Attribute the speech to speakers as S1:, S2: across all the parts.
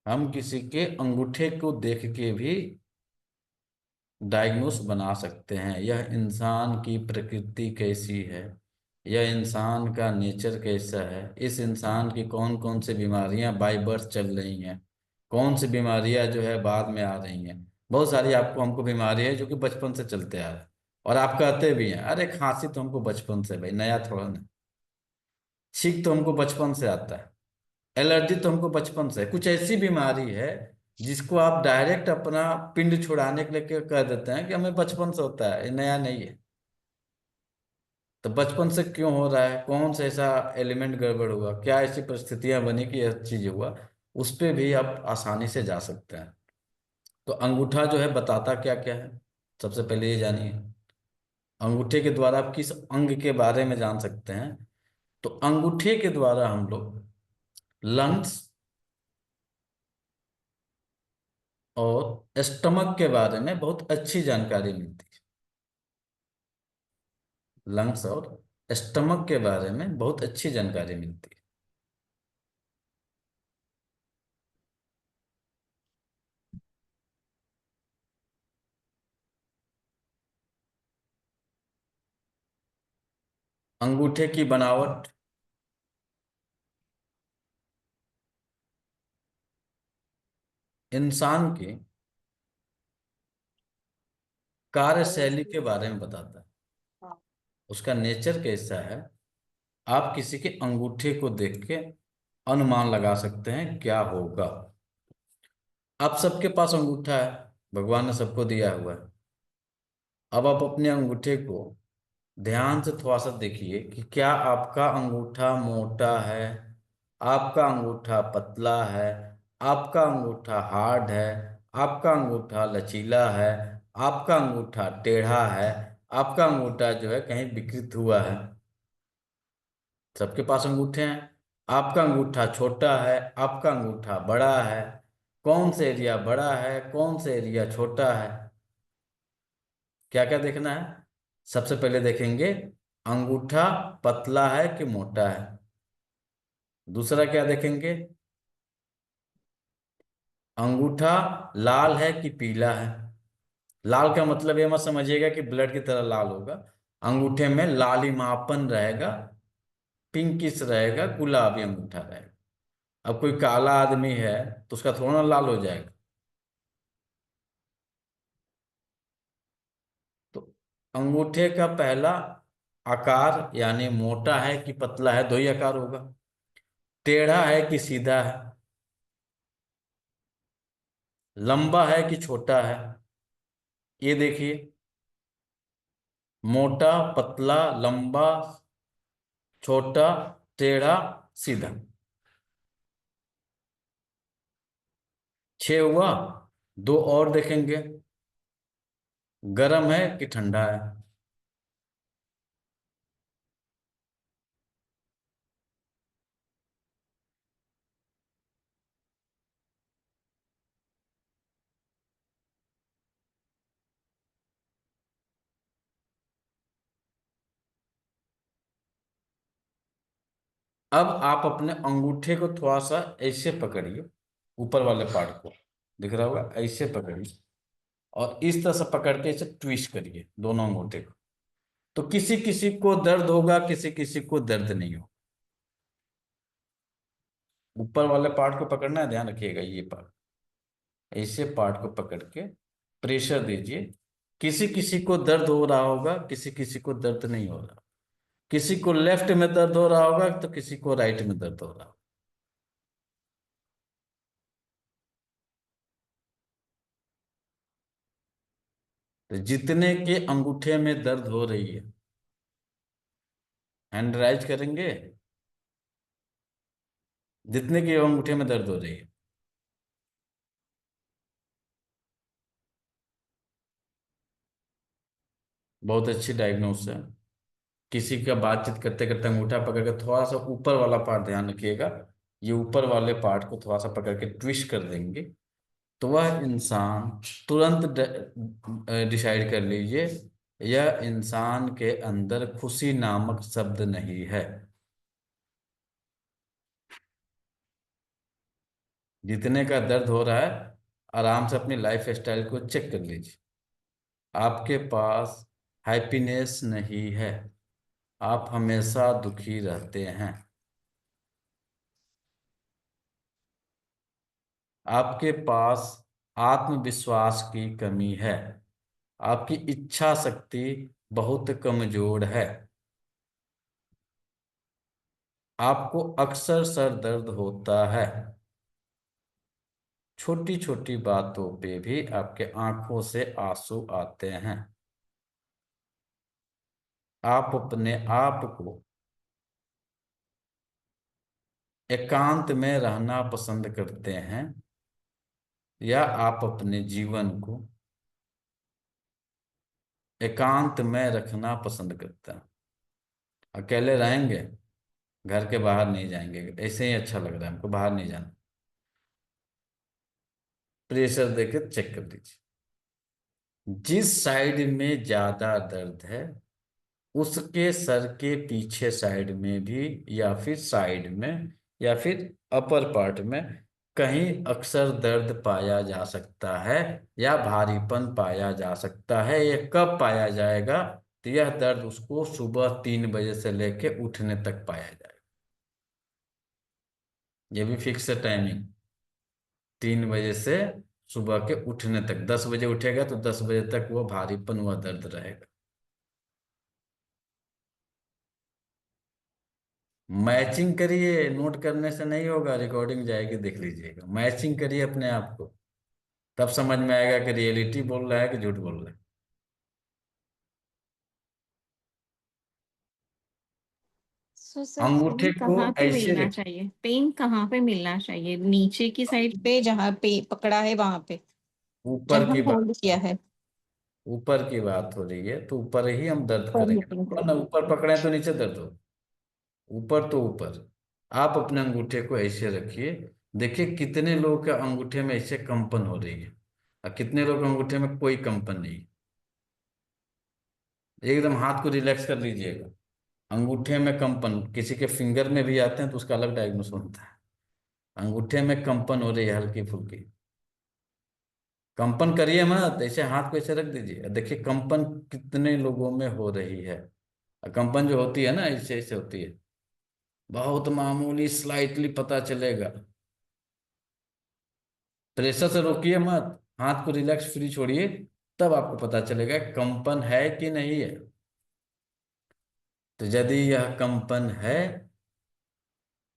S1: हम किसी के अंगूठे को देख के भी डायग्नोस बना सकते हैं, यह इंसान की प्रकृति कैसी है, यह इंसान का नेचर कैसा है, इस इंसान की कौन कौन सी बीमारियां बाय बर्थ चल रही हैं, कौन सी बीमारियां जो है बाद में आ रही हैं। बहुत सारी आपको हमको बीमारी है जो कि बचपन से चलते आ रहे हैं, और आप कहते भी हैं अरे खांसी तो हमको बचपन से, भाई नया थोड़ा ना। छींक तो हमको बचपन से आता है, एलर्जी तो हमको बचपन से है। कुछ ऐसी बीमारी है जिसको आप डायरेक्ट अपना पिंड छुड़ाने के लिए कह देते हैं कि हमें बचपन से होता है, ये नया नहीं है। तो बचपन से क्यों हो रहा है, कौन सा ऐसा एलिमेंट गड़बड़ हुआ, क्या ऐसी परिस्थितियां बनी कि यह चीज हुआ, उस पे भी आप आसानी से जा सकते हैं। तो अंगूठा जो है बताता क्या क्या है, सबसे पहले ये जानिए। अंगूठे के द्वारा आप किस अंग के बारे में जान सकते हैं? तो अंगूठे के द्वारा हम लोग लंग्स और स्टमक के बारे में बहुत अच्छी जानकारी मिलती है। लंग्स और स्टमक के बारे में बहुत अच्छी जानकारी मिलती है। अंगूठे की बनावट, इंसान की कार्यशैली के बारे में बताता है, उसका नेचर कैसा है। आप किसी के अंगूठे को देख के अनुमान लगा सकते हैं क्या होगा। आप सबके पास अंगूठा है, भगवान ने सबको दिया हुआ है। अब आप अपने अंगूठे को ध्यान से थोड़ा सा देखिए कि क्या आपका अंगूठा मोटा है, आपका अंगूठा पतला है, आपका अंगूठा हार्ड है, आपका अंगूठा लचीला है, आपका अंगूठा टेढ़ा है, आपका अंगूठा जो है कहीं विकृत हुआ है। सबके पास अंगूठे हैं। आपका अंगूठा छोटा है, आपका अंगूठा बड़ा है। कौन से एरिया बड़ा है, कौन से एरिया छोटा है, क्या क्या देखना है? सबसे पहले देखेंगे अंगूठा पतला है कि मोटा है। दूसरा क्या देखेंगे, अंगूठा लाल है कि पीला है। लाल का मतलब ये मत समझिएगा कि ब्लड की तरह लाल होगा। अंगूठे में लालिमापन रहेगा, पिंकिश रहेगा, गुलाबी अंगूठा रहेगा। अब कोई काला आदमी है तो उसका थोड़ा ना लाल हो जाएगा। तो अंगूठे का पहला आकार यानी मोटा है कि पतला है, दो ही आकार होगा। टेढ़ा है कि सीधा है, लंबा है कि छोटा है, ये देखिए। मोटा, पतला, लंबा, छोटा, टेढ़ा, सीधा। छह हुआ। दो और देखेंगे, गर्म है कि ठंडा है। अब आप अपने अंगूठे को थोड़ा सा ऐसे पकड़िए, ऊपर वाले पार्ट को, दिख रहा होगा, ऐसे पकड़िए और इस तरह से पकड़ के इसे ट्विस्ट करिए दोनों अंगूठे को। तो किसी किसी को दर्द होगा, किसी किसी को दर्द नहीं होगा। ऊपर वाले पार्ट को पकड़ना है, ध्यान रखिएगा, ये पार्ट, ऐसे पार्ट को पकड़ के प्रेशर दीजिए। किसी किसी को दर्द हो रहा होगा, किसी किसी को दर्द नहीं हो रहा। किसी को लेफ्ट में दर्द हो रहा होगा तो किसी को राइट में दर्द हो रहा होगा। तो जितने के अंगूठे में दर्द हो रही है, हैंड राइज करेंगे, जितने के अंगूठे में दर्द हो रही है। बहुत अच्छी डायग्नोस है। किसी का बातचीत करते करते अंगूठा पकड़ के थोड़ा सा ऊपर वाला पार्ट, ध्यान रखिएगा, ये ऊपर वाले पार्ट को थोड़ा सा पकड़ के ट्विस्ट कर देंगे तो वह इंसान तुरंत डिसाइड कर लीजिए, यह इंसान के अंदर खुशी नामक शब्द नहीं है। जितने का दर्द हो रहा है, आराम से अपनी लाइफ स्टाइल को चेक कर लीजिए। आपके पास हैप्पीनेस नहीं है, आप हमेशा दुखी रहते हैं। आपके पास आत्मविश्वास की कमी है, आपकी इच्छा शक्ति बहुत कमजोर है। आपको अक्सर सर दर्द होता है, छोटी छोटी बातों पे भी आपके आंखों से आंसू आते हैं। आप अपने आप को एकांत में रहना पसंद करते हैं, या आप अपने जीवन को एकांत में रखना पसंद करते हैं? अकेले रहेंगे, घर के बाहर नहीं जाएंगे, ऐसे ही अच्छा लग रहा है हमको, बाहर नहीं जाना। प्रेशर देके चेक कर लीजिए। जिस साइड में ज्यादा दर्द है, उसके सर के पीछे साइड में भी, या फिर साइड में, या फिर अपर पार्ट में कहीं अक्सर दर्द पाया जा सकता है, या भारीपन पाया जा सकता है। ये कब पाया जाएगा? तो यह दर्द उसको सुबह 3 बजे से लेके उठने तक पाया जाएगा। ये भी फिक्स है टाइमिंग, 3 बजे से सुबह के उठने तक। 10 बजे उठेगा तो 10 बजे तक वो भारीपन, हुआ दर्द रहेगा। मैचिंग करिए, नोट करने से नहीं होगा, रिकॉर्डिंग जाएगी, देख लीजिएगा। मैचिंग करिए अपने आप को, तब समझ में आएगा कि रियलिटी बोल रहा है कि झूठ बोल रहा है।
S2: सो सर,
S1: अंगूठे
S2: पेन
S1: को
S2: कहाँ पे
S1: ऐसे
S2: मिलना
S1: रखिए।
S2: चाहिए? पेन कहाँ पे मिलना चाहिए? नीचे की साइड पे जहाँ पे पकड़ा है वहां पे,
S1: ऊपर
S2: जहाँ
S1: की बात,
S2: होल्ड किया है?
S1: ऊपर की बात हो रही है तो ऊपर ही हम दर्द
S2: पर
S1: करेंगे,
S2: मीटिंग
S1: वरना
S2: करें।
S1: ऊपर पकड़े तो नीचे दर्द हो। ऊपर तो ऊपर। आप अपने अंगूठे को ऐसे रखिए, देखिए कितने लोगों के अंगूठे में ऐसे कंपन हो रही है, और कितने लोगों के अंगूठे में कोई कंपन नहीं। एकदम हाथ को रिलैक्स कर लीजिएगा। अंगूठे में कंपन किसी के फिंगर में भी आते हैं तो उसका अलग डायग्नोस होता है। अंगूठे में कंपन हो रही है हल्की फुल्की, कंपन करिए मत, ऐसे हाथ को ऐसे रख दीजिए, देखिए कंपन कितने लोगों में हो रही है। और कंपन जो होती है ना, ऐसे ऐसे होती है, बहुत मामूली स्लाइटली पता चलेगा। प्रेशर से रोकिए मत, हाथ को रिलैक्स फ्री छोड़िए, तब आपको पता चलेगा कंपन है कि नहीं है। तो यदि यह कंपन है,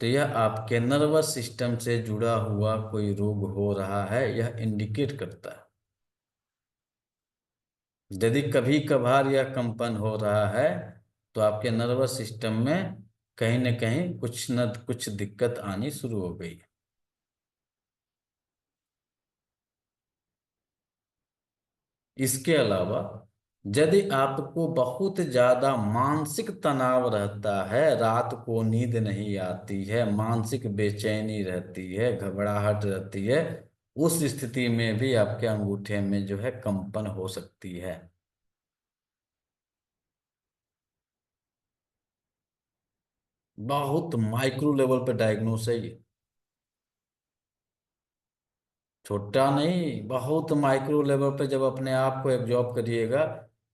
S1: तो यह आपके नर्वस सिस्टम से जुड़ा हुआ कोई रोग हो रहा है, यह इंडिकेट करता है। यदि कभी कभार यह कंपन हो रहा है, तो आपके नर्वस सिस्टम में कहीं न कहीं कुछ न कुछ दिक्कत आनी शुरू हो गई है। इसके अलावा यदि आपको बहुत ज्यादा मानसिक तनाव रहता है, रात को नींद नहीं आती है, मानसिक बेचैनी रहती है, घबराहट रहती है, उस स्थिति में भी आपके अंगूठे में जो है कंपन हो सकती है। बहुत माइक्रो लेवल पे डायग्नोस है ये, छोटा नहीं, बहुत माइक्रो लेवल पे। जब अपने आप को एब्जॉर्ब करिएगा,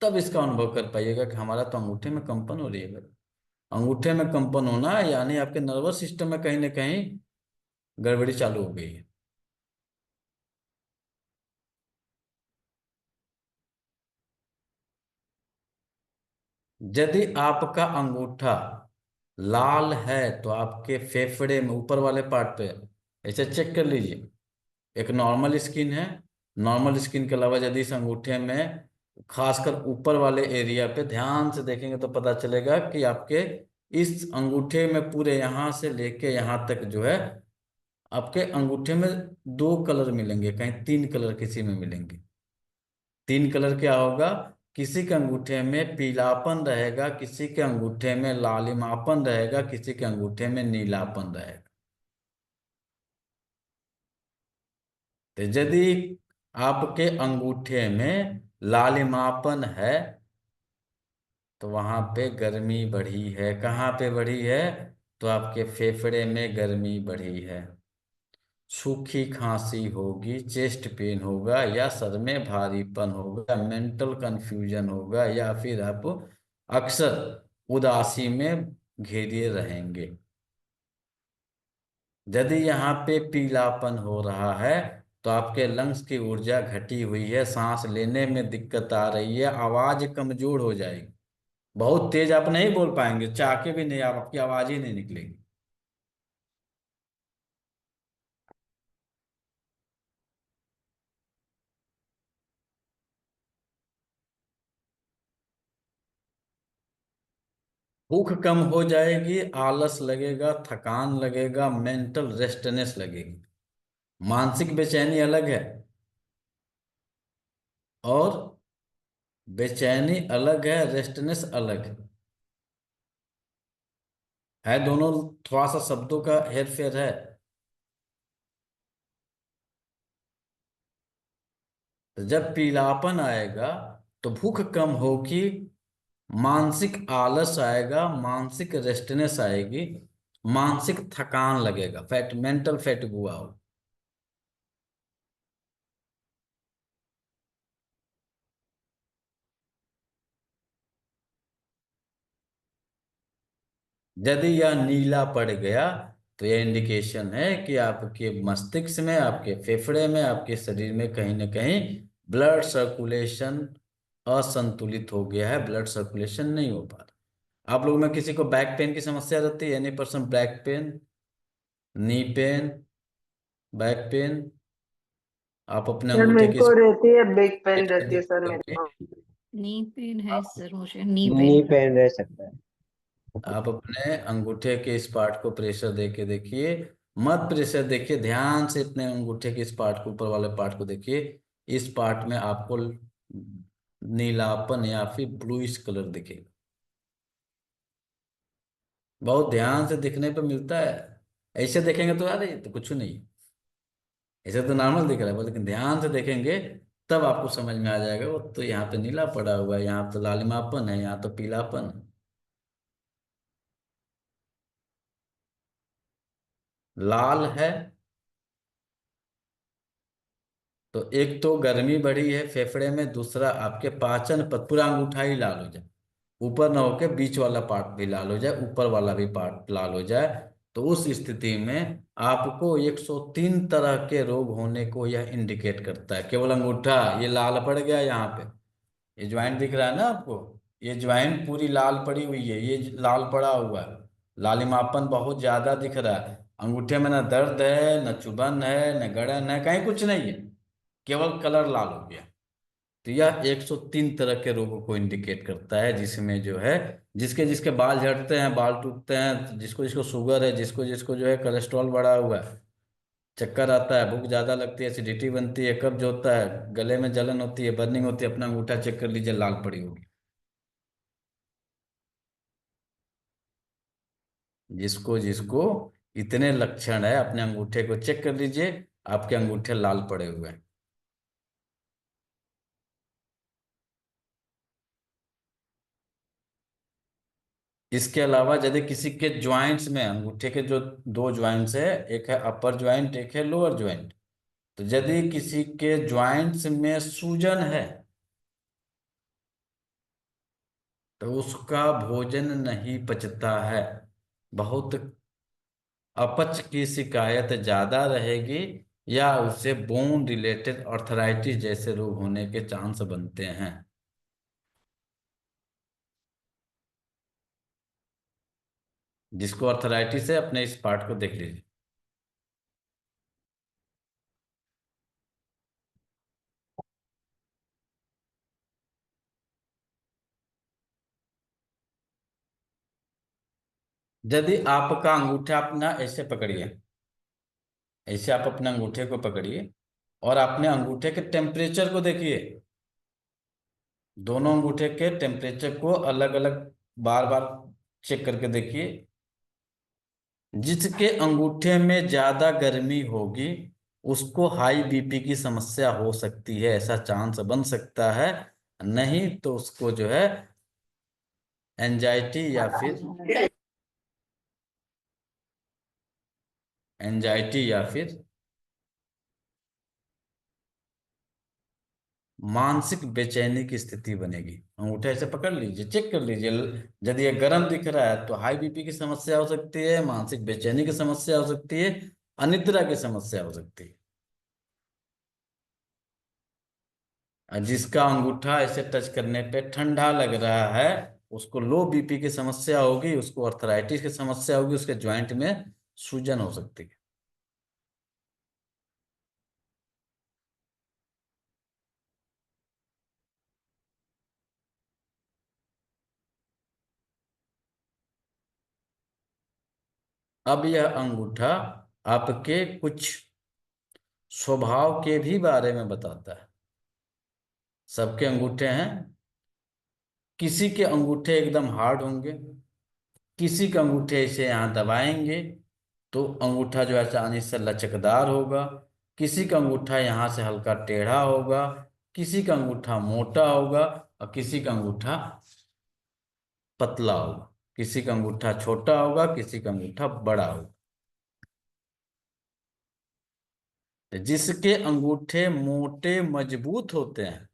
S1: तब इसका अनुभव कर पाइएगा कि हमारा तो अंगूठे में कंपन हो रही है। अंगूठे में कंपन होना यानी आपके नर्वस सिस्टम में कहीं ना कहीं गड़बड़ी चालू हो गई है। यदि आपका अंगूठा लाल है, तो आपके फेफड़े में ऊपर वाले पार्ट पे ऐसे चेक कर लीजिए। एक नॉर्मल स्किन है, नॉर्मल स्किन के अलावा यदि इस अंगूठे में खासकर ऊपर वाले एरिया पे ध्यान से देखेंगे तो पता चलेगा कि आपके इस अंगूठे में पूरे यहाँ से लेके यहाँ तक जो है, आपके अंगूठे में 2 कलर मिलेंगे, कहीं 3 कलर किसी में मिलेंगे। 3 कलर क्या होगा? किसी के अंगूठे में पीलापन रहेगा, किसी के अंगूठे में लालिमापन रहेगा, किसी के अंगूठे में नीलापन रहेगा। तो यदि आपके अंगूठे में लालिमापन है, तो वहां पे गर्मी बढ़ी है। कहाँ पे बढ़ी है? तो आपके फेफड़े में गर्मी बढ़ी है। सूखी खांसी होगी, चेस्ट पेन होगा, या सर में भारीपन होगा, मेंटल कंफ्यूजन होगा, या फिर आप अक्सर उदासी में घिरे रहेंगे। यदि यहाँ पे पीलापन हो रहा है तो आपके लंग्स की ऊर्जा घटी हुई है, सांस लेने में दिक्कत आ रही है, आवाज कमजोर हो जाएगी, बहुत तेज आप नहीं बोल पाएंगे, चाह के भी नहीं, आप आपकी आवाज ही नहीं निकलेगी। भूख कम हो जाएगी, आलस लगेगा, थकान लगेगा, मेंटल रेस्टनेस लगेगी। मानसिक बेचैनी अलग है, और बेचैनी अलग है, रेस्टनेस अलग है दोनों, थोड़ा सा शब्दों का हेर फेर है। तो जब पीलापन आएगा तो भूख कम होगी, मानसिक आलस आएगा, मानसिक रेस्टनेस आएगी, मानसिक थकान लगेगा, फैट मेंटल फैट हुआ हो। यदि यह नीला पड़ गया तो यह इंडिकेशन है कि आपके मस्तिष्क में, आपके फेफड़े में, आपके शरीर में कहीं ना कहीं ब्लड सर्कुलेशन असंतुलित हो गया है, ब्लड सर्कुलेशन नहीं हो पा रहा। आप लोगों में किसी को बैक पेन की समस्या रहती है? Any person back pain, knee pain, back pain? आप अपने
S3: सर
S1: अंगूठे
S3: मेरे
S1: की
S3: को रहती है, बिग पेन
S1: प्रेशर
S3: रहती है
S1: देख
S3: सर मेरे
S1: करके,
S3: को।
S2: नी पेन है सर, मुझे नी
S4: नी
S2: पेन।
S4: पेन रह सकता है।
S1: आप अपने अंगूठे के इस पार्ट को प्रेशर दे के देखिए, मत प्रेशर देखिए, ध्यान से अपने अंगूठे के इस पार्ट को, ऊपर वाले पार्ट को देखिए। इस पार्ट में आपको नीलापन या फिर ब्लूइश कलर दिखेगा, बहुत ध्यान से दिखने पे मिलता है। ऐसे देखेंगे तो अरे ये तो कुछ नहीं, ऐसे तो नॉर्मल दिख रहा है, लेकिन ध्यान से देखेंगे तब आपको समझ में आ जाएगा, वो तो यहाँ पे नीला पड़ा हुआ है, यहाँ तो लालिमापन है, यहाँ तो पीलापन है। लाल है तो एक तो गर्मी बढ़ी है फेफड़े में, दूसरा आपके पाचन पर पूरा अंगूठा ही लाल हो जाए, ऊपर ना होके बीच वाला पार्ट भी लाल हो जाए, ऊपर वाला भी पार्ट लाल हो जाए, तो उस स्थिति में आपको 103 तरह के रोग होने को यह इंडिकेट करता है। केवल अंगूठा ये लाल पड़ गया यहाँ पे, ये ज्वाइंट दिख रहा है ना आपको, ये ज्वाइंट पूरी लाल पड़ी हुई है, ये लाल पड़ा हुआ है, लालिमापन बहुत ज्यादा दिख रहा है, अंगूठे में ना दर्द है, न चुभन है, न गड़न है, कहीं कुछ नहीं है, केवल कलर लाल हो गया। तो यह 103 तरह के रोगों को इंडिकेट करता है, जिसमें जो है जिसके जिसके बाल झड़ते हैं, बाल टूटते हैं, जिसको जिसको शुगर है, जिसको जिसको जो है कोलेस्ट्रॉल बढ़ा हुआ है, चक्कर आता है, भूख ज्यादा लगती है, एसिडिटी बनती है, कब्ज होता है, गले में जलन होती है, बर्निंग होती है, अपना अंगूठा चेक कर लीजिए, लाल पड़ी होगी। जिसको जिसको इतने लक्षण है, अपने अंगूठे को चेक कर लीजिए, आपके अंगूठे लाल पड़े हुए हैं। इसके अलावा यदि किसी के ज्वाइंट्स में, अंगूठे के जो दो ज्वाइंट्स है, एक है अपर ज्वाइंट, एक है लोअर ज्वाइंट, तो यदि किसी के ज्वाइंट्स में सूजन है तो उसका भोजन नहीं पचता है, बहुत अपच की शिकायत ज्यादा रहेगी, या उससे बोन रिलेटेड अर्थराइटिस जैसे रोग होने के चांस बनते हैं। जिसको अर्थराइटिस है अपने इस पार्ट को देख लीजिए। यदि आपका अंगूठा अपना ऐसे पकड़िए, ऐसे आप अपने अंगूठे को पकड़िए और अपने अंगूठे के टेम्परेचर को देखिए, दोनों अंगूठे के टेम्परेचर को अलग अलग बार बार चेक करके देखिए। जिसके अंगूठे में ज्यादा गर्मी होगी उसको हाई बीपी की समस्या हो सकती है, ऐसा चांस बन सकता है, नहीं तो उसको जो है एंजाइटी या फिर मानसिक बेचैनी की स्थिति बनेगी। अंगूठा ऐसे पकड़ लीजिए, चेक कर लीजिए, यदि ये गर्म दिख रहा है तो हाई बीपी की समस्या हो सकती है, मानसिक बेचैनी की समस्या हो सकती है, अनिद्रा की समस्या हो सकती है। और जिसका अंगूठा ऐसे टच करने पे ठंडा लग रहा है, उसको लो बीपी की समस्या होगी, उसको अर्थराइटिस की समस्या होगी, उसके ज्वाइंट में सूजन हो सकती है। अब यह अंगूठा आपके कुछ स्वभाव के भी बारे में बताता है। सबके अंगूठे हैं, किसी के अंगूठे एकदम हार्ड होंगे, किसी के अंगूठे ऐसे यहाँ दबाएंगे तो अंगूठा जो है आसानी से लचकदार होगा, किसी का अंगूठा यहाँ से हल्का टेढ़ा होगा, किसी का अंगूठा मोटा होगा, और किसी का अंगूठा पतला होगा, किसी का अंगूठा छोटा होगा, किसी का अंगूठा बड़ा होगा। तो जिसके अंगूठे मोटे मजबूत होते हैं,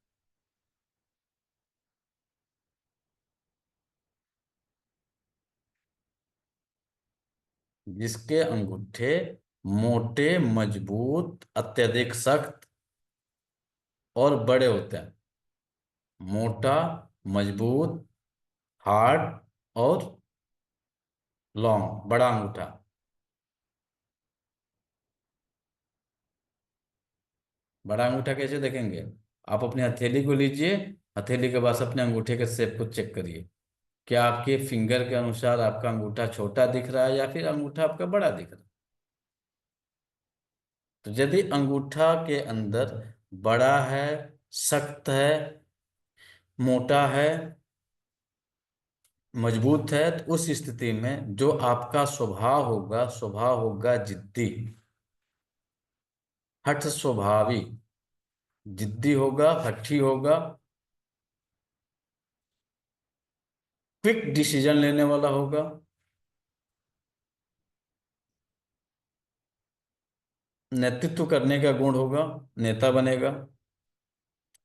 S1: जिसके अंगूठे मोटे मजबूत अत्यधिक सख्त और बड़े होते हैं, मोटा, मजबूत, हार्ड और लॉन्ग, बड़ा अंगूठा। बड़ा अंगूठा कैसे देखेंगे? आप अपनी हथेली को लीजिए, हथेली के पास अपने अंगूठे के शेप को चेक करिए, क्या आपके फिंगर के अनुसार आपका अंगूठा छोटा दिख रहा है या फिर अंगूठा आपका बड़ा दिख रहा है? तो यदि अंगूठा के अंदर बड़ा है, सख्त है, मोटा है, मजबूत है, तो उस स्थिति में जो आपका स्वभाव होगा जिद्दी, हठ स्वभावी, जिद्दी होगा, हठी होगा, क्विक डिसीजन लेने वाला होगा, नेतृत्व करने का गुण होगा, नेता बनेगा,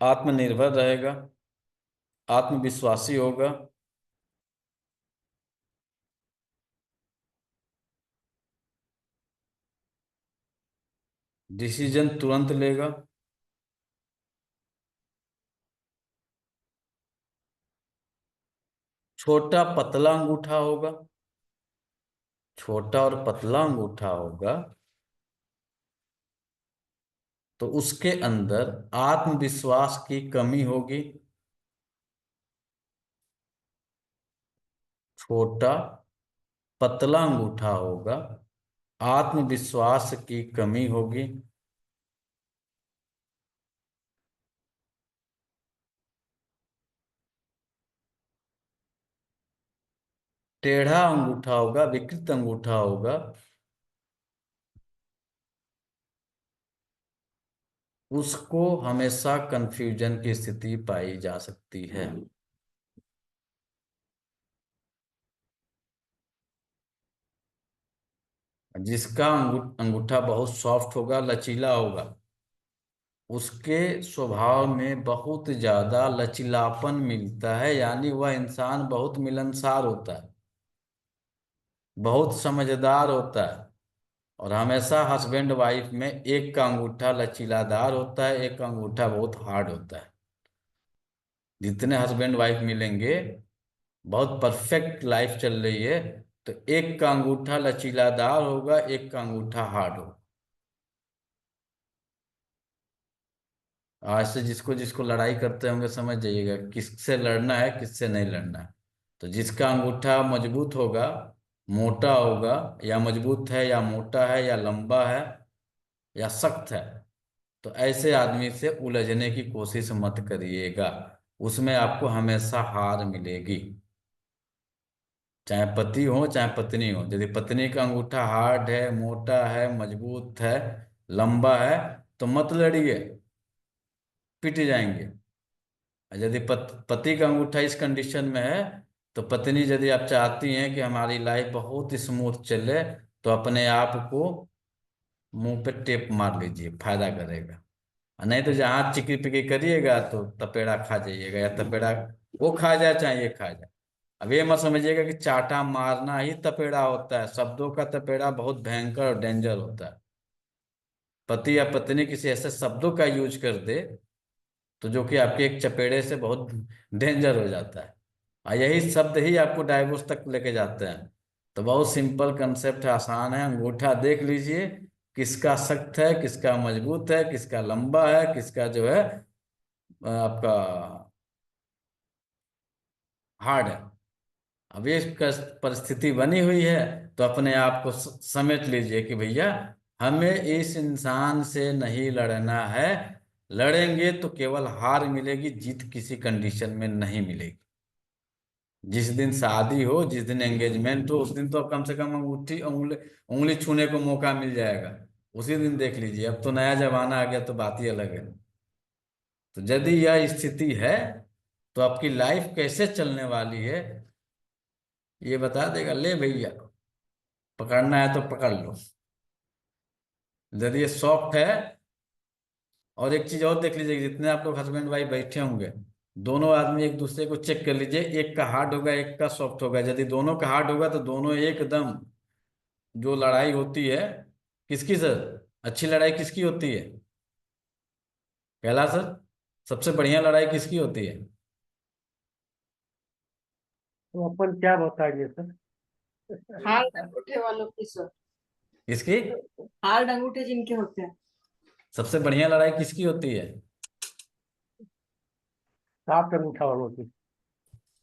S1: आत्मनिर्भर रहेगा, आत्मविश्वासी होगा, डिसीजन तुरंत लेगा, छोटा पतला अंगूठा होगा, छोटा और पतला अंगूठा होगा तो उसके अंदर आत्मविश्वास की कमी होगी, छोटा पतला अंगूठा होगा, आत्मविश्वास की कमी होगी, टेढ़ा अंगूठा होगा, विकृत अंगूठा होगा, उसको हमेशा कंफ्यूजन की स्थिति पाई जा सकती है। जिसका अंगूठा बहुत सॉफ्ट होगा, लचीला होगा, उसके स्वभाव में बहुत ज्यादा लचीलापन मिलता है, यानी वह इंसान बहुत मिलनसार होता है, बहुत समझदार होता है। और हमेशा हस्बैंड वाइफ में एक का अंगूठा लचीलादार होता है, एक का अंगूठा बहुत हार्ड होता है। जितने हस्बैंड वाइफ मिलेंगे, बहुत परफेक्ट लाइफ चल रही है, तो एक का अंगूठा लचीलादार होगा, एक का अंगूठा हार्ड होगा। आज से जिसको जिसको लड़ाई करते होंगे समझ जाइएगा किससे लड़ना है, किससे नहीं लड़ना है। तो जिसका अंगूठा मजबूत होगा, मोटा होगा, या मजबूत है या मोटा है या लंबा है या सख्त है, तो ऐसे आदमी से उलझने की कोशिश मत करिएगा, उसमें आपको हमेशा हार मिलेगी। चाहे पति हो चाहे पत्नी हो, यदि पत्नी का अंगूठा हार्ड है, मोटा है, मजबूत है, लंबा है, तो मत लड़िए, पिट जाएंगे। और यदि पति का अंगूठा इस कंडीशन में है, तो पत्नी यदि आप चाहती हैं कि हमारी लाइफ बहुत स्मूथ चले, तो अपने आप को मुंह पे टेप मार लीजिए, फायदा करेगा। नहीं तो जहाँ चिकी पिकी करिएगा तो तपेड़ा खा जाइएगा, या तपेड़ा वो खा जाए चाहे ये खा जाए। अब ये मत समझिएगा कि चाटा मारना ही तपेड़ा होता है। शब्दों का तपेड़ा बहुत भयंकर और डेंजर होता है। पति या पत्नी किसी ऐसे शब्दों का यूज कर दे तो जो कि आपके एक चपेड़े से बहुत डेंजर हो जाता है, और यही शब्द ही आपको डाइवोर्स तक लेके जाते हैं। तो बहुत सिंपल कंसेप्ट है, आसान है। अंगूठा देख लीजिए, किसका सख्त है, किसका मजबूत है, किसका लंबा है, किसका जो है आपका हार्ड है। अब ये परिस्थिति बनी हुई है, तो अपने आप को समेट लीजिए कि भैया हमें इस इंसान से नहीं लड़ना है। लड़ेंगे तो केवल हार मिलेगी, जीत किसी कंडीशन में नहीं मिलेगी। जिस दिन शादी हो, जिस दिन एंगेजमेंट हो, उस दिन तो कम से कम अंगूठी उंगली उंगली छूने को मौका मिल जाएगा। उसी दिन देख लीजिए। अब तो नया जमाना आ गया तो बात ही अलग है। तो यदि यह स्थिति है तो आपकी लाइफ कैसे चलने वाली है ये बता देगा। ले भैया, पकड़ना है तो पकड़ लो। यदि ये सॉफ्ट है, और एक चीज और देख लीजिए, जितने आप लोग हस्बैंड वाइफ बैठे होंगे, दोनों आदमी एक दूसरे को चेक कर लीजिए। एक का हार्ड होगा, एक का सॉफ्ट होगा। यदि दोनों का हार्ड होगा तो दोनों एकदम, जो लड़ाई होती है किसकी सर, अच्छी लड़ाई किसकी होती है? कैलाश सर, सबसे बढ़िया लड़ाई किसकी होती है?
S3: तो अपन क्या बताएंगे सर?
S4: हार्ड अंगूठे वालों की सर।
S1: किसकी?
S4: हार्ड अंगूठे जिनके होते हैं।
S1: सबसे बढ़िया लड़ाई किसकी होती है?
S3: साफ कर उठा वालों की।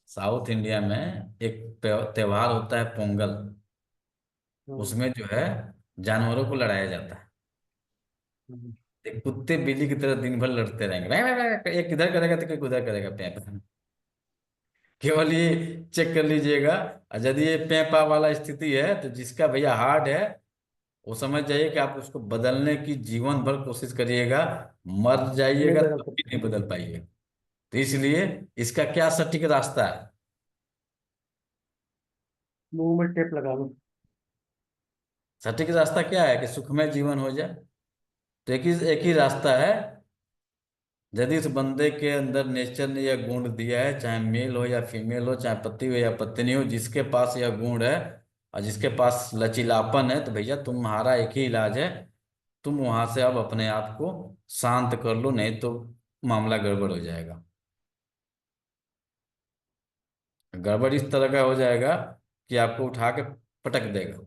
S1: साउथ इंडिया में एक त्योहार होता है पोंगल।
S3: हम्म,
S1: उसमें जो है जानवरों को लड़ाया जाता है।
S3: हम्म।
S1: एक कुत्ते बिल्ली की तरह दिन भर लड़ते रहेंगे, "वै, वै, वै", एक इधर करेगा तो कोई उधर करेगा, पैं पैं। केवल ये चेक कर लीजिएगा। और यदि ये पैं पा वाला स्थिति है तो जिसका भैया हार्ड है, वो समझ जाइए कि आप उसको बदलने की जीवन भर कोशिश करिएगा, मर
S3: नहीं
S1: जाइएगा
S3: बदल
S1: तब भी
S3: सकते।
S1: नहीं बदल पाइएगा। तो इसलिए इसका क्या सटीक रास्ता है?
S3: मुंह में टेप लगा लो।
S1: सटीक रास्ता क्या है कि सुखमय जीवन हो जाए? तो एक ही रास्ता है। यदि इस बंदे के अंदर नेचर ने यह गुण दिया है, चाहे मेल हो या फीमेल हो, चाहे पति हो या पत्नी हो, जिसके पास यह गुण है और जिसके पास लचीलापन है, तो भैया तुम्हारा एक ही इलाज है, तुम वहां से अब अपने आप को शांत कर लो, नहीं तो मामला गड़बड़ हो जाएगा। गड़बड़ इस तरह का हो जाएगा कि आपको उठा के पटक देगा।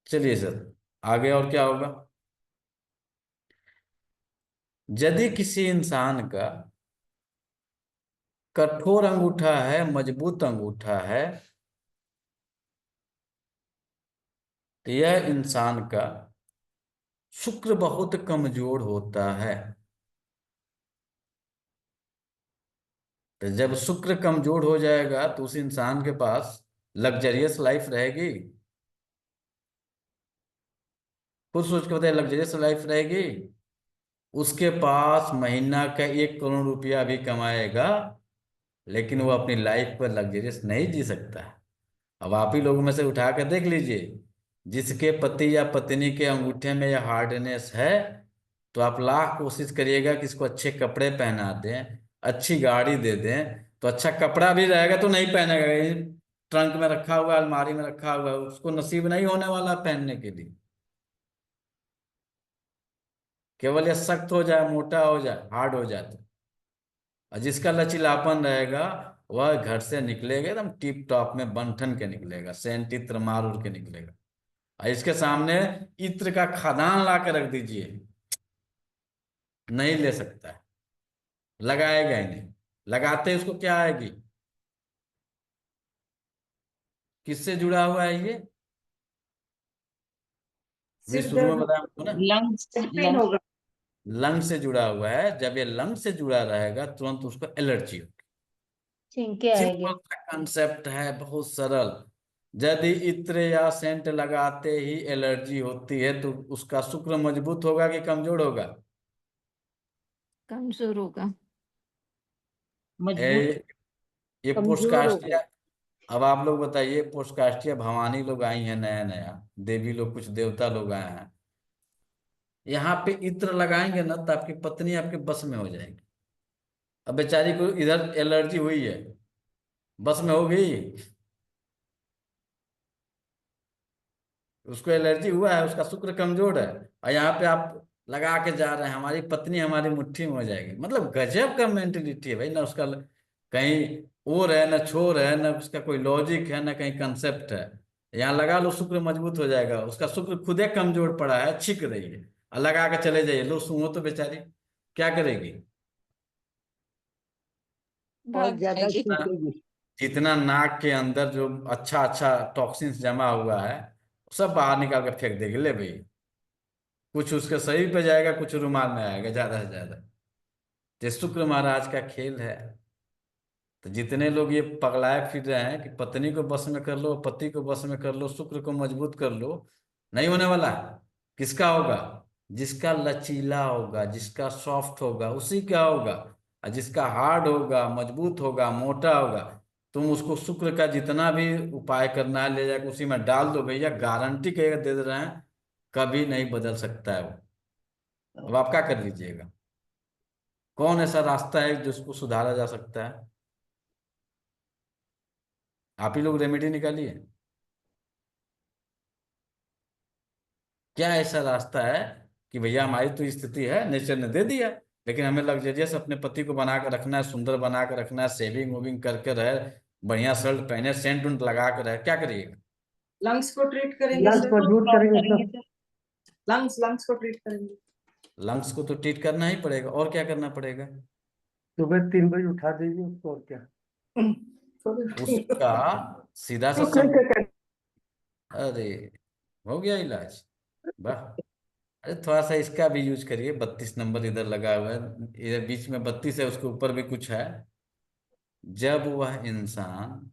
S1: चलिए सर, आगे और क्या होगा? यदि किसी इंसान का कठोर अंगूठा है, मजबूत अंगूठा है, तो यह इंसान का शुक्र बहुत कमजोर होता है। तो जब शुक्र कमजोर हो जाएगा तो उस इंसान के पास लग्जरियस लाइफ रहेगी? खुद सोच के बताइए, लग्जरियस लाइफ रहेगी? उसके पास महीना का 1 करोड़ रुपया भी कमाएगा, लेकिन वो अपनी लाइफ पर लग्जरियस नहीं जी सकता है। अब आप ही लोगों में से उठा कर देख लीजिए, जिसके पति या पत्नी के अंगूठे में यह हार्डनेस है, तो आप लाख कोशिश करिएगा कि इसको अच्छे कपड़े पहना दें, अच्छी गाड़ी दे दें, तो अच्छा कपड़ा भी रहेगा तो नहीं पहनेगा। ये ट्रंक में रखा हुआ है, अलमारी में रखा हुआ है, उसको नसीब नहीं होने वाला पहनने के लिए। केवल ये सख्त हो जाए, मोटा हो जाए, हार्ड हो जाए तो। और जिसका लचीलापन रहेगा, वह घर से निकलेगा एकदम टिप टॉप में बन ठन के निकलेगा, सेंट इत्र मार उड़ के निकलेगा। और इसके सामने इत्र का खदान ला के रख दीजिए, नहीं ले सकता है, लगाएगा ही नहीं। लगाते ही उसको क्या आएगी? किससे जुड़ा हुआ है ये? भी
S4: सिर
S1: शुरू में
S4: दर्द,
S1: बताया आपको ना,
S4: लंग्स पेन होगा।
S1: लंग से जुड़ा हुआ है। जब ये लंग से जुड़ा रहेगा तुरंत उसको एलर्जी होगी।
S2: छींके आएंगे।
S1: सिंपल सा कंसेप्ट है, बहुत सरल। यदि इत्र या सेंट लगाते ही एलर्जी होती है तो उसका शुक्र मजबूत होगा कि कमजोर होगा?
S2: कमजोर होगा।
S4: मजबूत,
S1: ए, ये
S4: कमजोर
S1: पोस्टकास्टिया।
S4: होगा।
S1: अब आप लोग बताइए, पोस्टकास्टिया भवानी लोग आई हैं, नया नया देवी लोग, कुछ देवता लोग आए हैं। यहाँ पे इत्र लगाएंगे ना तो आपकी पत्नी आपके बस में हो जाएगी। अब बेचारी को इधर एलर्जी हुई है, बस में हो गई, उसको एलर्जी हुआ है, उसका शुक्र कमजोर है, और यहाँ पे आप लगा के जा रहे हैं हमारी पत्नी हमारी मुट्ठी में हो जाएगी। मतलब गजब का मेंटेलिटी है भाई, ना उसका कहीं और है, ना छोर है, ना उसका कोई लॉजिक है, ना कहीं कंसेप्ट है। यहाँ लगा लो शुक्र मजबूत हो जाएगा, उसका शुक्र खुदे कमजोर पड़ा है, छिक रही है, और लगा के चले जाइए, लो सुनो तो बेचारी क्या करेगी।
S3: और
S2: भाग
S3: ज्यादा
S2: जाएगी।
S3: खींचेगी।
S1: जितना नाक के अंदर जो अच्छा अच्छा टॉक्सिन्स जमा हुआ है सब बाहर निकाल के फेंक देगी, ले भाई। कुछ उसके शरीर पे जाएगा, कुछ रुमाल में आएगा ज्यादा से ज्यादा। ये शुक्र महाराज का खेल है। तो जितने लोग ये पगलाए फिर रहे हैं कि पत्नी को बस में कर लो, पति को बस में कर लो, शुक्र को मजबूत कर लो, नहीं होने वाला। किसका होगा? जिसका लचीला होगा, जिसका सॉफ्ट होगा उसी का होगा। और जिसका हार्ड होगा, मजबूत होगा, मोटा होगा, तुम उसको शुक्र का जितना भी उपाय करना है ले जाकर उसी में डाल दो भैया, गारंटी कहेगा दे दे रहे हैं, कभी नहीं बदल सकता है वो। अब आप क्या कर लीजिएगा? कौन ऐसा रास्ता है जिसको सुधारा जा सकता है? आप ही लोग रेमेडी निकालिए। क्या ऐसा रास्ता है कि भैया हमारी तो स्थिति है, नेचर ने दे दिया, लेकिन हमें लग्जरियस अपने पति को बना कर रखना है, सुंदर बना कर रखना है, सेविंग वोविंग करके रहे, बढ़िया शर्ट पहने, सेंट उंट लगा कर रहे, क्या करिएगा?
S4: लंग्स को ट्रीट करेंगे
S3: लंग्स
S4: सर।
S3: मजबूत करेंगे तो।
S4: लंग्स को ट्रीट करेंगे।
S1: लंग्स को तो ट्रीट करना ही पड़ेगा, और क्या करना पड़ेगा?
S3: सुबह 3 बजे उठा दीजिए उसको, और क्या।
S1: उसका सीधा सा
S3: शुक्र के कर।
S1: अरे हो गया इलाज, वाह। अरे थोड़ा सा इसका भी यूज करिए, 32 नंबर इधर लगा हुआ है, इधर बीच में 32 है, उसके ऊपर भी कुछ है। जब वह इंसान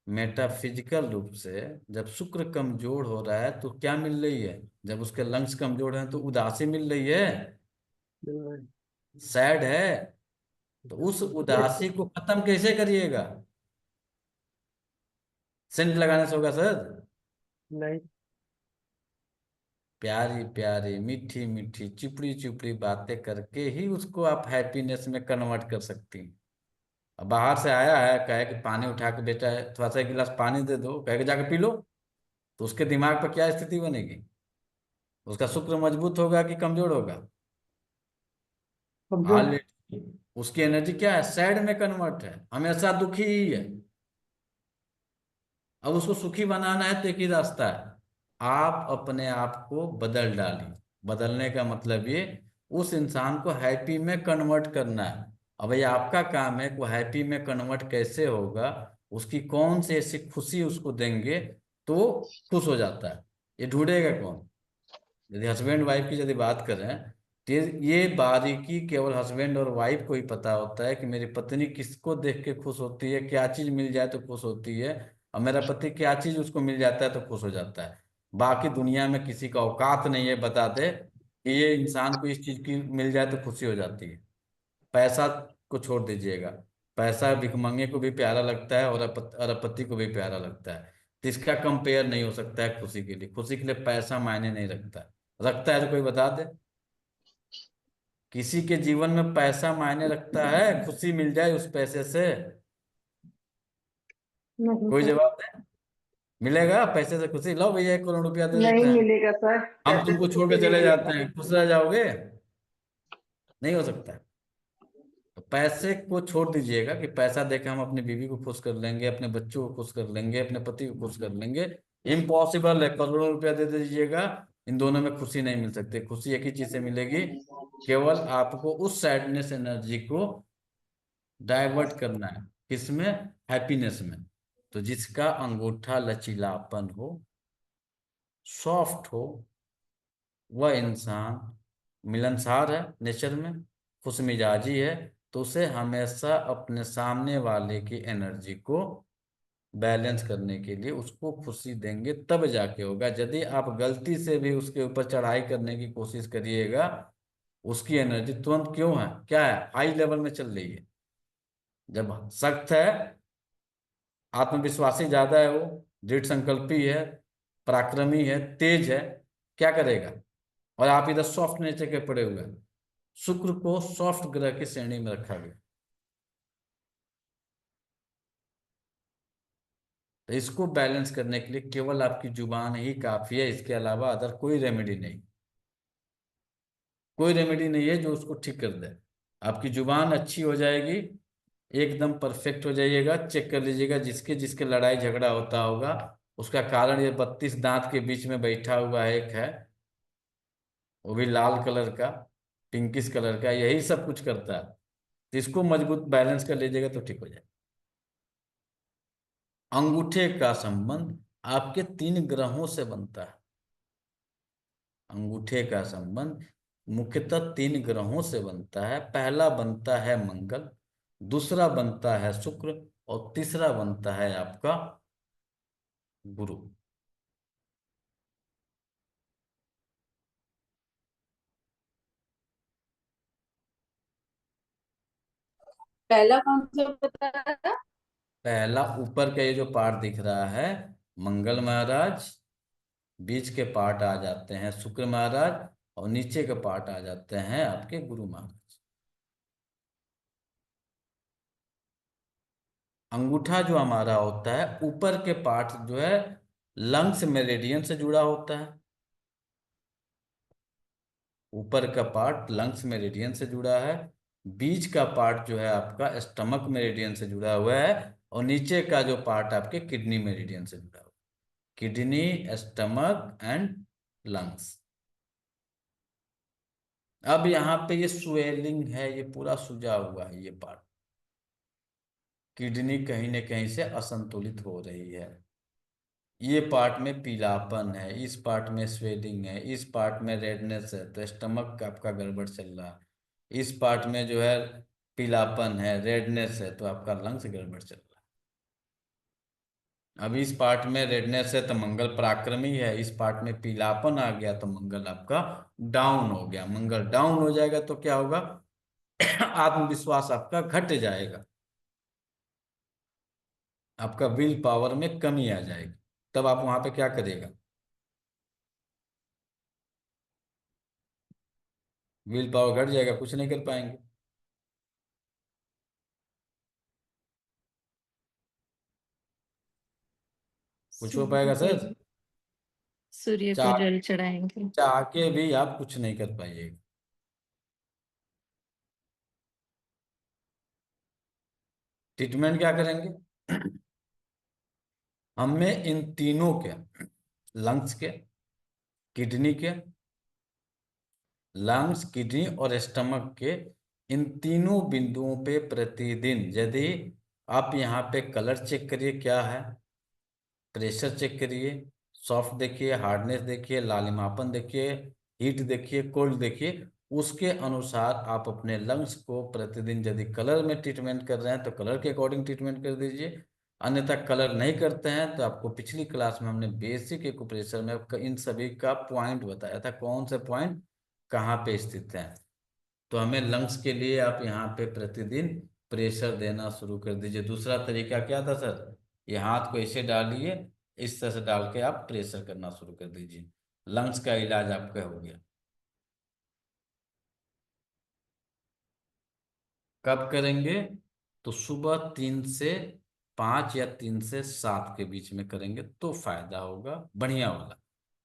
S1: मेटाफिजिकल रूप से, जब शुक्र कमजोर हो रहा है तो क्या मिल रही है? जब उसके लंग्स कमजोर हैं तो उदासी मिल रही है, सैड है। तो उस उदासी को खत्म कैसे करिएगा? सेंट लगाने से होगा सर?
S3: नहीं।
S1: प्यारी प्यारी मीठी मीठी चिपड़ी चिपड़ी बातें करके ही उसको आप हैप्पीनेस में कन्वर्ट कर सकती हैं। अब बाहर से आया है, कहे कि पानी उठा के बेटा थोड़ा सा एक गिलास पानी दे दो, कहे के जाके पी लो, तो उसके दिमाग पर क्या स्थिति बनेगी? उसका शुक्र मजबूत होगा कि कमजोर होगा?
S3: कमजोर।
S1: ऑलरेडी उसकी एनर्जी क्या है? सैड में कन्वर्ट है, हमेशा दुखी ही है। अब उसको सुखी बनाना है तो एक ही रास्ता है, आप अपने आप को बदल डालिए। बदलने का मतलब ये, उस इंसान को हैप्पी में कन्वर्ट करना है। अब ये आपका काम है, वो हैप्पी में कन्वर्ट कैसे होगा, उसकी कौन सी ऐसी खुशी उसको देंगे तो खुश हो जाता है, ये ढूंढेगा कौन? यदि हस्बैंड वाइफ की यदि बात करें तो ये बारीकी केवल हस्बैंड और वाइफ को ही पता होता है कि मेरी पत्नी किसको देख के खुश होती है, क्या चीज मिल जाए तो खुश होती है, और मेरा पति क्या चीज उसको मिल जाता है तो खुश हो जाता है। बाकी दुनिया में किसी का औकात नहीं है बता दे कि ये इंसान को इस चीज की मिल जाए तो खुशी हो जाती है। पैसा को छोड़ दीजिएगा, पैसा भिखमंगे को भी प्यारा लगता है और अरबपति को भी प्यारा लगता है। तो इसका कंपेयर नहीं हो सकता है खुशी के लिए। खुशी के लिए पैसा मायने नहीं रखता, रखता है तो कोई बता दे? किसी के जीवन में पैसा मायने रखता है, खुशी मिल जाए उस पैसे से?
S4: नहीं
S1: कोई
S4: सर।
S1: जवाब दे। मिलेगा पैसे से खुशी? लो भैया 1 करोड़ रुपया दे
S4: नहीं
S1: देते हैं,
S4: मिलेगा सर।
S1: हम
S4: पैसे
S1: तुमको
S4: से
S1: छोड़
S4: कुछ
S1: के चले
S4: नहीं
S1: जाते
S4: मिलेगा।
S1: हैं, खुश रह जाओगे? नहीं हो सकता। तो पैसे को छोड़ दीजिएगा कि पैसा देके हम अपनी बीवी को खुश कर लेंगे, अपने बच्चों को खुश कर लेंगे, अपने पति को खुश कर लेंगे। इम्पॉसिबल है, करोड़ों रुपया दे दीजिएगा, इन दोनों में खुशी नहीं मिल सकती। खुशी एक ही चीज से मिलेगी, केवल आपको उस सैडनेस एनर्जी को डाइवर्ट करना है। किसमें? हैप्पीनेस में। तो जिसका अंगूठा लचीलापन हो, सॉफ्ट हो, वह इंसान मिलनसार है नेचर में, खुश मिजाजी है, तो उसे हमेशा अपने सामने वाले की एनर्जी को बैलेंस करने के लिए उसको खुशी देंगे तब जाके होगा। यदि आप गलती से भी उसके ऊपर चढ़ाई करने की कोशिश करिएगा, उसकी एनर्जी तुरंत क्यों है, क्या है, हाई लेवल में चल रही है। जब सख्त है, आत्मविश्वासी ज्यादा है, वो दृढ़ संकल्पी है, पराक्रमी है, तेज है, क्या करेगा? और आप इधर सॉफ्ट नेचर के पड़े हुए हैं। शुक्र को सॉफ्ट ग्रह की श्रेणी में रखा गया। तो इसको बैलेंस करने के लिए केवल आपकी जुबान ही काफी है, इसके अलावा अदर कोई रेमेडी नहीं। कोई रेमेडी नहीं है जो उसको ठीक कर दे। आपकी जुबान अच्छी हो जाएगी, एकदम परफेक्ट हो जाइएगा। चेक कर लीजिएगा, जिसके जिसके लड़ाई झगड़ा होता होगा उसका कारण ये 32 दांत के बीच में बैठा हुआ एक है, वो भी लाल कलर का, पिंकिश कलर का, यही सब कुछ करता है। तो इसको मजबूत बैलेंस कर लीजिएगा तो ठीक हो जाए। अंगूठे का संबंध आपके 3 ग्रहों से बनता है। अंगूठे का संबंध मुख्यतः 3 ग्रहों से बनता है। पहला बनता है मंगल, दूसरा बनता है शुक्र, और तीसरा बनता है आपका गुरु।
S4: पहला कौन सा बताया था?
S1: पहला ऊपर का ये जो पार्ट दिख रहा है, मंगल महाराज, बीच के पार्ट आ जाते हैं शुक्र महाराज, और नीचे के पार्ट आ जाते हैं आपके गुरु महाराज। अंगूठा जो हमारा होता है, ऊपर के पार्ट जो है लंग्स मेरिडियन से जुड़ा होता है। ऊपर का पार्ट लंग्स मेरिडियन से जुड़ा है, बीच का पार्ट जो है आपका स्टमक मेरिडियन से जुड़ा हुआ है, और नीचे का जो पार्ट आपके किडनी मेरिडियन से जुड़ा हुआ है। Kidney, stomach and lungs. अब यहाँ पे ये स्वेलिंग है, ये पूरा सूजा हुआ है ये पार्ट। किडनी कहीं न कहीं से असंतुलित हो रही है। ये पार्ट में पीलापन है, इस पार्ट में स्वेलिंग है, इस पार्ट में रेडनेस है, तो स्टमक आपका गड़बड़ चल रहा है। इस पार्ट में जो है पीलापन है, रेडनेस है, तो आपका लंग्स गड़बड़ चल रहा है। अब इस पार्ट में रेडनेस है तो मंगल पराक्रमी है, इस पार्ट में पीलापन आ गया तो मंगल आपका डाउन हो गया। मंगल डाउन हो जाएगा तो क्या होगा? आत्मविश्वास आपका घट जाएगा, आपका विल पावर में कमी आ जाएगी। तब आप वहां पे क्या करेगा? विल पावर घट जाएगा, कुछ नहीं कर पाएंगे। कुछ हो पाएगा सर?
S2: सूर्य को
S1: चाह
S2: जल चढ़ाएंगे।
S1: चाह के भी आप कुछ नहीं कर पाइएगा। ट्रीटमेंट क्या करेंगे? हमें इन तीनों के, लंग्स के, किडनी के, लंग्स, किडनी और स्टमक के, इन तीनों बिंदुओं पे प्रतिदिन, यदि आप यहाँ पे कलर चेक करिए क्या है, प्रेशर चेक करिए, सॉफ्ट देखिए, हार्डनेस देखिए, लालिमापन देखिए, हीट देखिए, कोल्ड देखिए, उसके अनुसार आप अपने लंग्स को प्रतिदिन, यदि कलर में ट्रीटमेंट कर रहे हैं तो कलर के अकॉर्डिंग ट्रीटमेंट कर दीजिए। अन्यथा कलर नहीं करते हैं तो आपको पिछली क्लास में हमने बेसिक एक्यूप्रेशर में इन सभी का पॉइंट बताया था, कौन से पॉइंट कहाँ पे स्थित हैं। तो हमें लंग्स के लिए आप यहाँ पे प्रतिदिन प्रेशर देना शुरू कर दीजिए। दूसरा तरीका क्या था सर? ये हाथ को ऐसे डालिए, इस तरह से डाल के आप प्रेशर करना शुरू कर दीजिए। लंग्स का इलाज आपका हो गया। कब करेंगे? तो सुबह 3 से 5 या 3 से 7 के बीच में करेंगे तो फायदा होगा, बढ़िया वाला।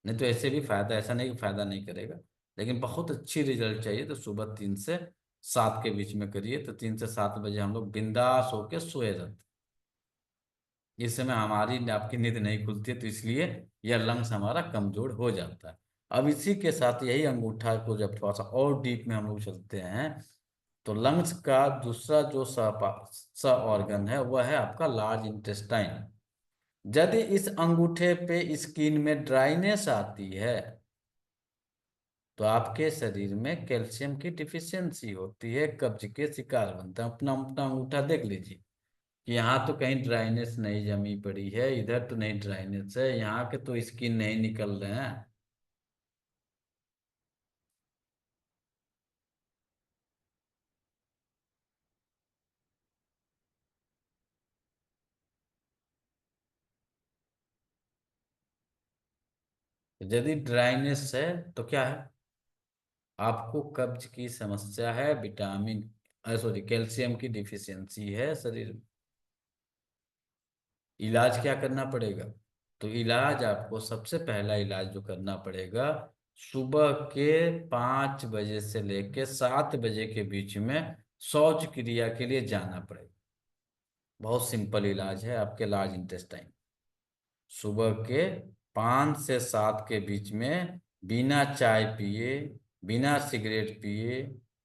S1: नहीं तो ऐसे भी फायदा, ऐसा नहीं कि फायदा नहीं करेगा, लेकिन बहुत अच्छी रिजल्ट चाहिए तो सुबह 3 से 7 के बीच में करिए। तो 3 से 7 बजे हम लोग बिंदास होके सोए रहते हैं। इस समय हमारी आपकी नींद नहीं खुलती है, तो इसलिए यह लंग्स हमारा कमजोर हो जाता है। अब इसी के साथ यही अंगूठा को जब थोड़ा सा और डीप में हम लोग चलते हैं, तो लंग्स का दूसरा जो स ऑर्गन है वह है आपका लार्ज इंटेस्टाइन। यदि इस अंगूठे पे स्किन में ड्राइनेस आती है तो आपके शरीर में कैल्शियम की डिफिशियंसी होती है, कब्ज के शिकार बनता है। अपना अपना अंगूठा देख लीजिए कि यहाँ तो कहीं ड्राइनेस नहीं जमी पड़ी है, इधर तो नहीं ड्राइनेस है, यहाँ के तो स्किन नहीं निकल रहे हैं। यदि ड्राइनेस है तो क्या है? आपको कब्ज की समस्या है, विटामिन सॉरी कैल्शियम की डिफिशियंसी है शरीर में। इलाज क्या करना पड़ेगा? तो इलाज आपको सबसे पहला इलाज जो करना पड़ेगा, सुबह के 5 बजे से लेके 7 बजे के बीच में शौच क्रिया के लिए जाना पड़ेगा। बहुत सिंपल इलाज है आपके लार्ज इंटेस्टाइन। सुबह के 5 से 7 के बीच में बिना चाय पिए, बिना सिगरेट पिए,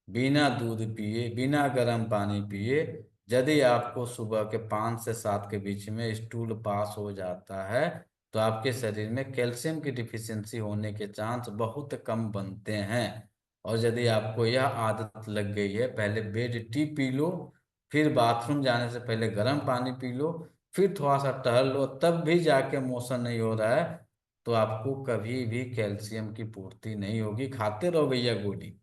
S1: बिना दूध पिए, बिना गर्म पानी पिए, यदि आपको सुबह के 5 से 7 के बीच में स्टूल पास हो जाता है तो आपके शरीर में कैल्शियम की डिफिशियंसी होने के चांस बहुत कम बनते हैं। और यदि आपको यह आदत लग गई है, पहले बेड टी पी लो, फिर बाथरूम जाने से पहले गर्म पानी पी लो, फिर थोड़ा सा टहल लो, तब भी जाके मोशन नहीं हो रहा है, तो आपको कभी भी कैल्शियम की पूर्ति नहीं होगी। खाते रहो भैया गोली,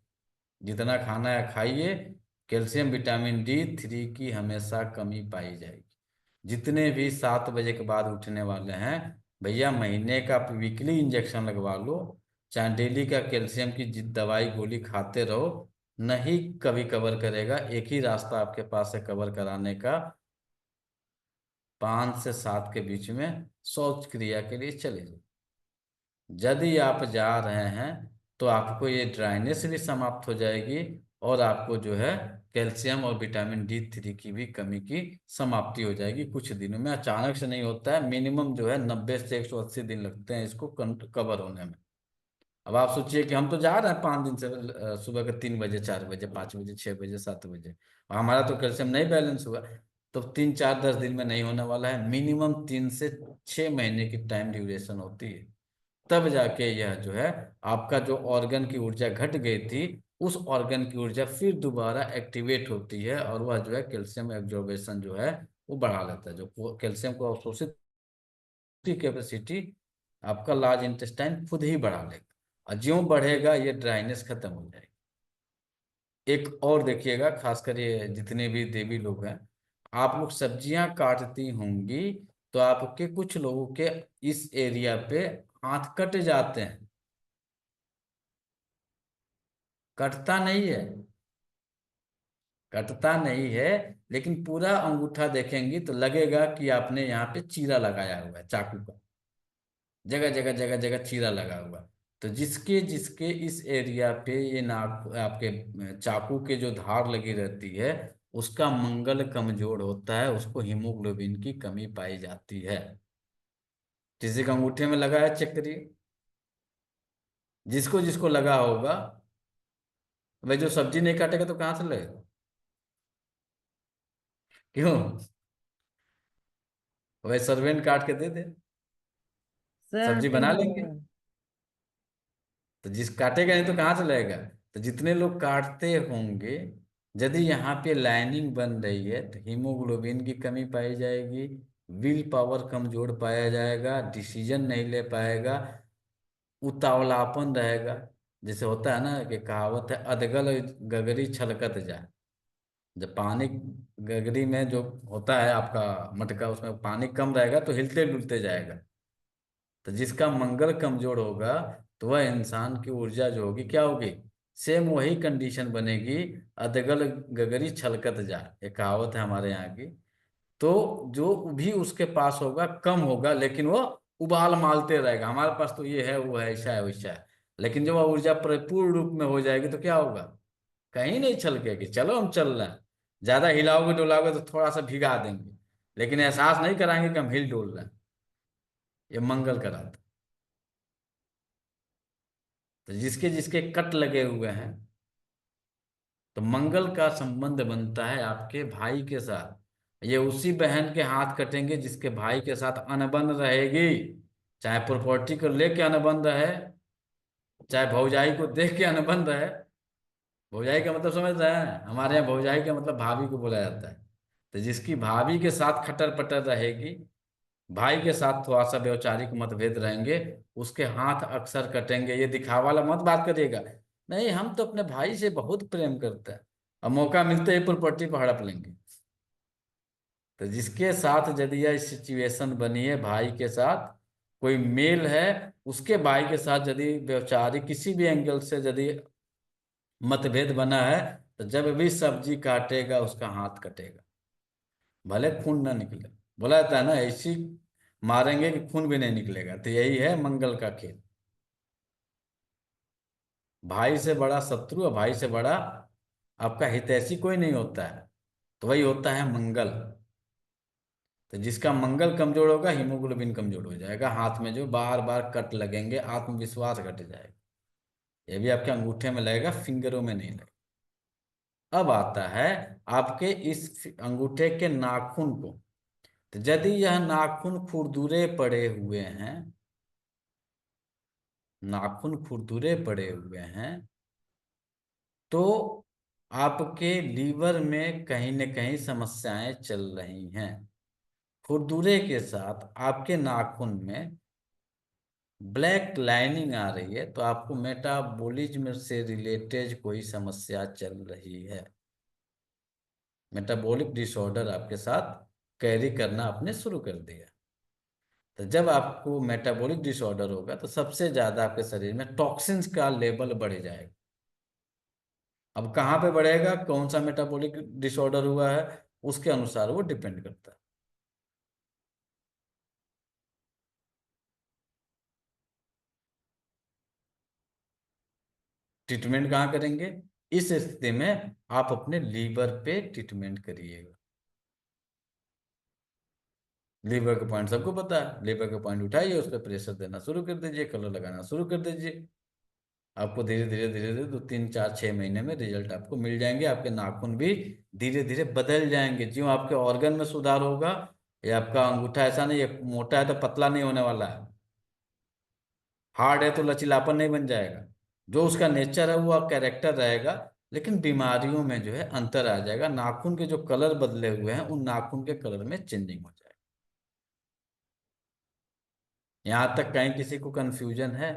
S1: जितना खाना है खाइए। कैल्शियम विटामिन D3 की हमेशा कमी पाई जाएगी। जितने भी 7 बजे के बाद उठने वाले हैं भैया, महीने का वीकली इंजेक्शन लगवा लो, चाहे डेली का कैल्शियम की दवाई गोली खाते रहो। नहीं कभी कवर करेगा, एक ही रास्ता आपके पास है कवर कराने का, 5 से 7 के बीच में शौच क्रिया के लिए चले जाओ। यदि आप जा रहे हैं तो आपको ये ड्राइनेस भी समाप्त हो जाएगी, और आपको जो है कैल्शियम और विटामिन D3 की भी कमी की समाप्ति हो जाएगी कुछ दिनों में। अचानक से नहीं होता है, मिनिमम जो है 90 से 180 दिन लगते हैं इसको कवर होने में। अब आप सोचिए कि हम तो जा रहे हैं 5 दिन से, सुबह के 3 बजे, 4 बजे, 5 बजे, 6 बजे, 7 बजे, और हमारा तो कैल्शियम नहीं बैलेंस हुआ, तो 3, 4, 10 दिन में नहीं होने वाला है। मिनिमम 3 से 6 महीने की टाइम ड्यूरेशन होती है, तब जाके यह जो है आपका जो ऑर्गन की ऊर्जा घट गई थी, उस ऑर्गन की ऊर्जा फिर दोबारा एक्टिवेट होती है, और वह जो है कैल्शियम एब्जॉर्बेशन जो है वो बढ़ा लेता है। जो कैल्शियम को अवशोषित की कैपेसिटी आपका लार्ज इंटेस्टाइन खुद ही बढ़ा लेगा, और ज्यों बढ़ेगा ये ड्राइनेस खत्म हो जाएगी। एक और देखिएगा, खासकर ये जितने भी देवी लोग हैं, आप लोग सब्जियां काटती होंगी तो आपके कुछ लोगों के इस एरिया पे हाथ कट जाते हैं। कटता नहीं है, कटता नहीं है, लेकिन पूरा अंगूठा देखेंगी तो लगेगा कि आपने यहाँ पे चीरा लगाया हुआ है चाकू का, जगह जगह जगह जगह चीरा लगा हुआ। तो जिसके जिसके इस एरिया पे ये नाक आपके चाकू के जो धार लगी रहती है, उसका मंगल कमजोर होता है, उसको हीमोग्लोबिन की कमी पाई जाती है। किसी का अंगूठे में लगा है चेक करिए, जिसको जिसको लगा होगा। भाई जो सब्जी नहीं काटेगा तो कहाँ से लगेगा? क्यों? भाई सर्वेंट काट के दे दे, सब्जी बना लेंगे। तो जिस काटेगा नहीं तो कहाँ से लाएगा? तो जितने लोग काटते होंगे, यदि यहाँ पे लाइनिंग बन रही है तो हीमोग्लोबिन की कमी पाई जाएगी, विल पावर कमजोर पाया जाएगा, डिसीजन नहीं ले पाएगा, उतावलापन रहेगा। जैसे होता है ना कि कहावत है, अधगल गगरी छलकत जाए। जब पानी गगरी में जो होता है आपका मटका, उसमें पानी कम रहेगा तो हिलते डुलते जाएगा। तो जिसका मंगल कमजोर होगा तो वह इंसान की ऊर्जा जो होगी क्या होगी? सेम वही कंडीशन बनेगी, अधगल गगरी छलकत जा, एक कहावत है हमारे यहाँ की। तो जो भी उसके पास होगा कम होगा, लेकिन वो उबाल मालते रहेगा, हमारे पास तो ये है, वो है, ऐसा है, वैसा है। लेकिन जब वह ऊर्जा परिपूर्ण रूप में हो जाएगी तो क्या होगा? कहीं नहीं छलकेगी। चलो हम चल रहे हैं, ज्यादा हिलाओगे डुलाओगे तो थोड़ा सा भिगा देंगे, लेकिन एहसास नहीं कराएंगे कि हम हिल डोल रहे हैं। ये मंगल कराता। तो जिसके जिसके कट लगे हुए हैं, तो मंगल का संबंध बनता है आपके भाई के साथ। ये उसी बहन के हाथ कटेंगे जिसके भाई के साथ अनबन रहेगी, चाहे प्रॉपर्टी को लेके अनबन रहे, चाहे भौजाई को देख के अनबन रहे। भौजाई का मतलब समझ रहे हैं? हमारे यहाँ भौजाई का मतलब भाभी को बोला जाता है। तो जिसकी भाभी के साथ खटर पटर रहेगी, भाई के साथ थोड़ा सा व्यवचारिक मतभेद रहेंगे, उसके हाथ अक्सर कटेंगे। ये दिखावा वाला मत बात करिएगा, नहीं हम तो अपने भाई से बहुत प्रेम करते हैं, और मौका मिलते ही प्रॉपर्टी पर हड़प लेंगे। तो जिसके साथ यदि यह सिचुएशन बनी है, भाई के साथ कोई मेल है, उसके भाई के साथ यदि व्यवचारिक किसी भी एंगल से यदि मतभेद बना है तो जब भी सब्जी काटेगा उसका हाथ कटेगा, भले खून ना निकले। बोला जाता है ना, ऐसी मारेंगे कि खून भी नहीं निकलेगा। तो यही है मंगल का खेल। भाई से बड़ा शत्रु और भाई से बड़ा आपका हितैषी कोई नहीं होता है, तो वही होता है मंगल। तो जिसका मंगल कमजोर होगा, हीमोग्लोबिन कमजोर हो जाएगा, हाथ में जो बार बार कट लगेंगे, आत्मविश्वास घट जाएगा। ये भी आपके अंगूठे में लगेगा, फिंगरों में नहीं लगेगा। अब आता है आपके इस अंगूठे के नाखून को। तो यदि यह नाखून खुरदुरे पड़े हुए हैं, नाखून खुरदुरे पड़े हुए हैं, तो आपके लीवर में कहीं न कहीं समस्याएं चल रही हैं। खुरदुरे के साथ आपके नाखून में ब्लैक लाइनिंग आ रही है, तो आपको मेटाबॉलिज्म से रिलेटेड कोई समस्या चल रही है। मेटाबॉलिक डिसऑर्डर आपके साथ कैरी करना आपने शुरू कर दिया। तो जब आपको मेटाबॉलिक डिसऑर्डर होगा तो सबसे ज्यादा आपके शरीर में टॉक्सिन्स का लेवल बढ़ जाएगा। अब कहाँ पे बढ़ेगा, कौन सा मेटाबॉलिक डिसऑर्डर हुआ है, उसके अनुसार वो डिपेंड करता है। ट्रीटमेंट कहाँ करेंगे? इस स्थिति में आप अपने लीवर पे ट्रीटमेंट करिएगा। लीवर का पॉइंट सबको पता है, लीवर का पॉइंट उठाइए, उस पर प्रेशर देना शुरू कर दीजिए, कलर लगाना शुरू कर दीजिए। आपको धीरे धीरे धीरे धीरे 2 3 4 6 महीने में रिजल्ट आपको मिल जाएंगे। आपके नाखून भी धीरे धीरे बदल जाएंगे। ज्यों आपके ऑर्गन में सुधार होगा, ये आपका अंगूठा ऐसा नहीं है मोटा है तो पतला नहीं होने वाला है, हार्ड है तो लचीलापन नहीं बन जाएगा। जो उसका नेचर है वो कैरेक्टर रहेगा, लेकिन बीमारियों में जो है अंतर आ जाएगा। नाखून के जो कलर बदले हुए हैं, उन नाखून के कलर में चेंजिंग हो जाएगा। यहाँ तक कहीं किसी को कंफ्यूजन है?